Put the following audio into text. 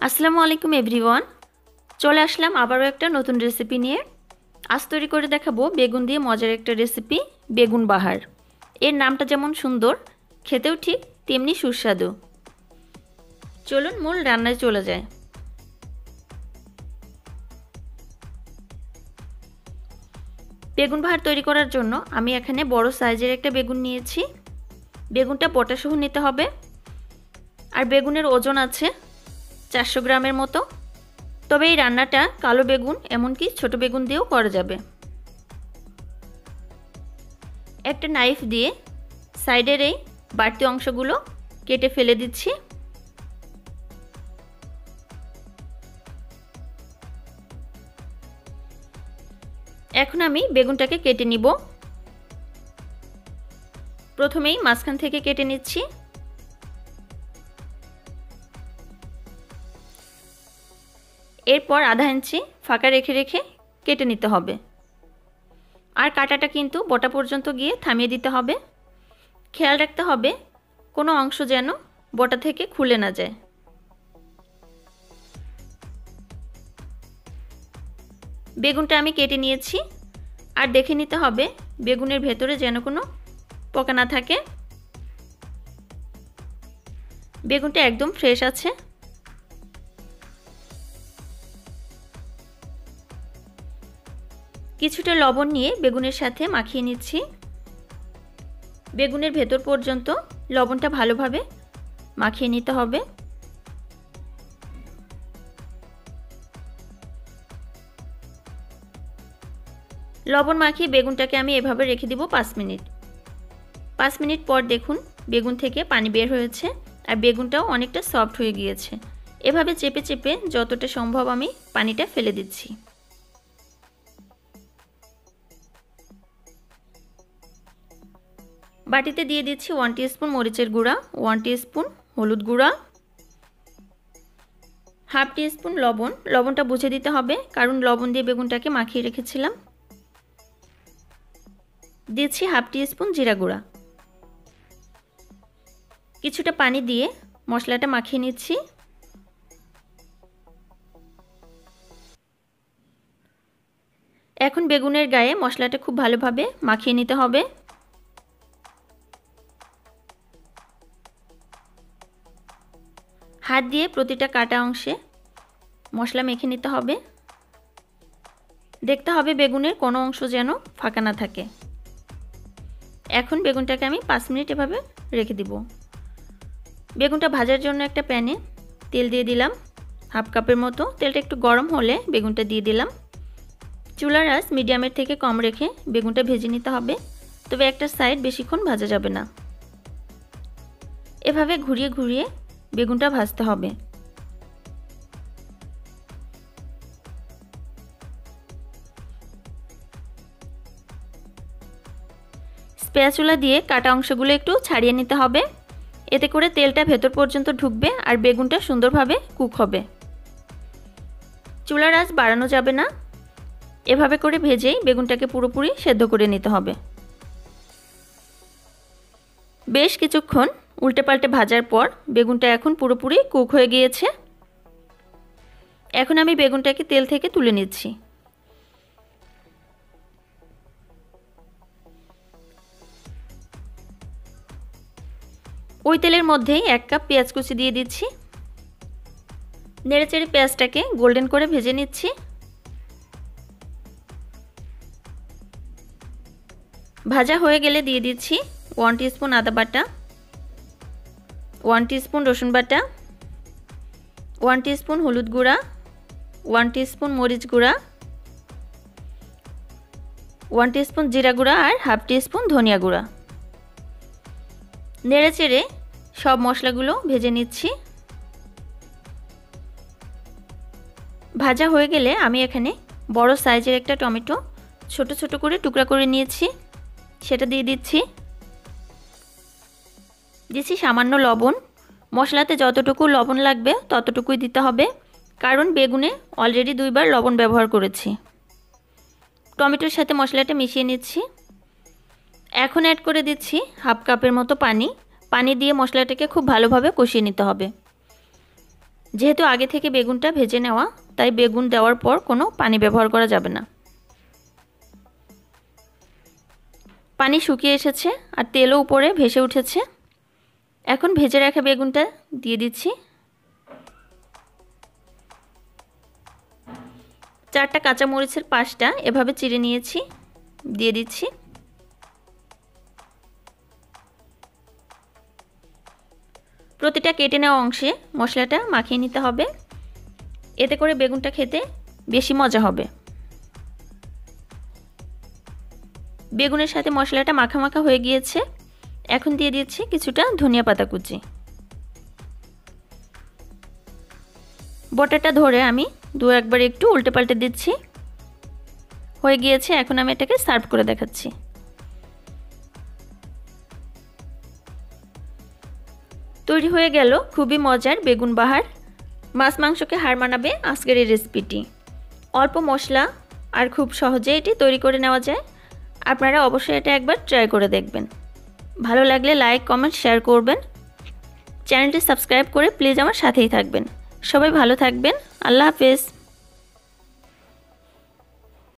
আসসালামু আলাইকুম এভরিওয়ান। চলে আসলাম আবারও একটা নতুন রেসিপি নিয়ে। আজ তৈরি করে দেখাবো বেগুন দিয়ে মজার একটা রেসিপি, বেগুন বাহার। এর নামটা যেমন সুন্দর, খেতেও ঠিক তেমনি সুস্বাদু। চলুন মূল রান্নায় চলে যায়। বেগুন বাহার তৈরি করার জন্য আমি এখানে বড় সাইজের একটা বেগুন নিয়েছি। বেগুনটা বটাসহ নিতে হবে। আর বেগুনের ওজন আছে 400 গ্রামের মতো। তবে এই রান্নাটা কালো বেগুন এমনকি ছোট বেগুন দিয়েও করা যাবে। একটা নাইফ দিয়ে সাইডের এই বাড়তি অংশগুলো কেটে ফেলে দিচ্ছি। এখন আমি বেগুনটাকে কেটে নিব। প্রথমেই মাঝখান থেকে কেটে নিচ্ছি। এরপর আধা ইঞ্চি ফাঁকা রেখে রেখে কেটে নিতে হবে। আর কাটাটা কিন্তু বটা পর্যন্ত গিয়ে থামিয়ে দিতে হবে। খেয়াল রাখতে হবে কোনো অংশ যেন বটা থেকে খুলে না যায়। বেগুনটা আমি কেটে নিয়েছি। আর দেখে নিতে হবে বেগুনের ভেতরে যেন কোনো পোকা না থাকে। বেগুনটা একদম ফ্রেশ আছে। কিছুটা লবণ নিয়ে বেগুনের সাথে মাখিয়ে নিচ্ছি। বেগুনের ভেতর পর্যন্ত লবণটা ভালোভাবে মাখিয়ে নিতে হবে। লবণ মাখিয়ে বেগুনটাকে আমি এভাবে রেখে দিব 5 মিনিট। 5 মিনিট পর দেখুন বেগুন থেকে পানি বের হয়েছে আর বেগুনটাও অনেকটা সফট হয়ে গিয়েছে। এভাবে চেপে চেপে যতটা সম্ভব আমি পানিটা ফেলে দিচ্ছি। বাটিতে দিয়ে দিচ্ছি 1 টিস্পুন মরিচের গুঁড়া, 1 টিস্পুন হলুদ গুঁড়া, হাফ টিস্পুন লবণ। লবণটা বুঝে দিতে হবে কারণ লবণ দিয়ে বেগুনটাকে মাখিয়ে রেখেছিলাম। দিচ্ছি হাফ টিস্পুন জিরা গুঁড়া। কিছুটা পানি দিয়ে মশলাটা মাখিয়ে নিচ্ছি। এখন বেগুনের গায়ে মশলাটা খুব ভালোভাবে মাখিয়ে নিতে হবে। হাত দিয়ে প্রতিটা কাটা অংশে মশলা মেখে নিতে হবে। দেখতে হবে বেগুনের কোনো অংশ যেন ফাঁকা না থাকে। এখন বেগুনটাকে আমি 5 মিনিট এভাবে রেখে দিব। বেগুনটা ভাজার জন্য একটা প্যানে তেল দিয়ে দিলাম হাফ কাপের মতো। তেলটা একটু গরম হলে বেগুনটা দিয়ে দিলাম। চুলার আঁচ মিডিয়ামের থেকে কম রেখে বেগুনটা ভেজে নিতে হবে। তবে একটা সাইড বেশিক্ষণ ভাজা যাবে না। এভাবে ঘুরিয়ে ঘুরিয়ে বেগুনটা ভাজতে হবে। স্প্যাচুলা দিয়ে কাটা অংশগুলো একটু ছাড়িয়ে নিতে হবে। এতে করে তেলটা ভেতর পর্যন্ত ঢুকবে আর বেগুনটা সুন্দরভাবে কুক হবে। চুলার আঁচ বাড়ানো যাবে না। এভাবে করে ভেজেই বেগুনটাকে পুরোপুরি সেদ্ধ করে নিতে হবে। বেশ কিছুক্ষণ উল্টে পাল্টে ভাজার পর বেগুনটা এখন পুরোপুরি কুক হয়ে গিয়েছে। এখন আমি বেগুনটাকে তেল থেকে তুলে নিচ্ছি। ওই তেলের মধ্যেই 1 কাপ পেঁয়াজ কুচি দিয়ে দিচ্ছি। নেড়েচেড়ে পেঁয়াজটাকে গোল্ডেন করে ভেজে নিচ্ছি। ভাজা হয়ে গেলে দিয়ে দিচ্ছি 1 টিস্পুন আদা বাটা, 1 টিস্পুন রসুন বাটা, 1 টিস্পুন হলুদ গুঁড়া, 1 টিস্পুন মরিচ গুঁড়া, 1 টিস্পুন জিরা গুঁড়া আর হাফ টিস্পুন ধনিয়া গুঁড়া। নেড়েচেড়ে সব মশলাগুলো ভেজে নিচ্ছি। ভাজা হয়ে গেলে আমি এখানে বড় সাইজের একটা টমেটো ছোট ছোট করে টুকরা করে নিয়েছি, সেটা দিয়ে দিচ্ছি। দিচ্ছি সামান্য লবণ। মশলাতে যতটুকু লবণ লাগবে ততটুকুই দিতে হবে কারণ বেগুনে অলরেডি 2 বার লবণ ব্যবহার করেছি। টমেটোর সাথে মশলাটা মিশিয়ে নিচ্ছি। এখন অ্যাড করে দিচ্ছি হাফ কাপের মতো পানি। পানি দিয়ে মশলাটাকে খুব ভালোভাবে কষিয়ে নিতে হবে। যেহেতু আগে থেকে বেগুনটা ভেজে নেওয়া, তাই বেগুন দেওয়ার পর কোনো পানি ব্যবহার করা যাবে না। পানি শুকিয়ে এসেছে আর তেলও উপরে ভেসে উঠেছে। এখন ভেজে রাখা বেগুনটা দিয়ে দিচ্ছি। 4টা কাঁচামরিচের পাশটা এভাবে চিড়ে নিয়েছি, দিয়ে দিচ্ছি। প্রতিটা কেটে নেওয়া অংশে মশলাটা মাখিয়ে নিতে হবে, এতে করে বেগুনটা খেতে বেশি মজা হবে। বেগুনের সাথে মশলাটা মাখা মাখা হয়ে গিয়েছে। এখন দিয়ে দিচ্ছি কিছুটা ধনিয়া পাতা কুচি। বটাটা ধরে আমি একবার একটু উল্টে পাল্টে দিচ্ছি। হয়ে গিয়েছে, এখন আমি এটাকে সার্ভ করে দেখাচ্ছি। তৈরি হয়ে গেল খুবই মজার বেগুন বাহার। মাছ মাংসকে হার মানাবে আজকের এই রেসিপিটি। অল্প মশলা আর খুব সহজে এটি তৈরি করে নেওয়া যায়। আপনারা অবশ্যই এটা একবার ট্রাই করে দেখবেন। ভালো লাগলে লাইক, কমেন্ট, শেয়ার করবেন। চ্যানেলটি সাবস্ক্রাইব করে প্লিজ আমার সাথেই থাকবেন। সবাই ভালো থাকবেন। আল্লাহ হাফেজ।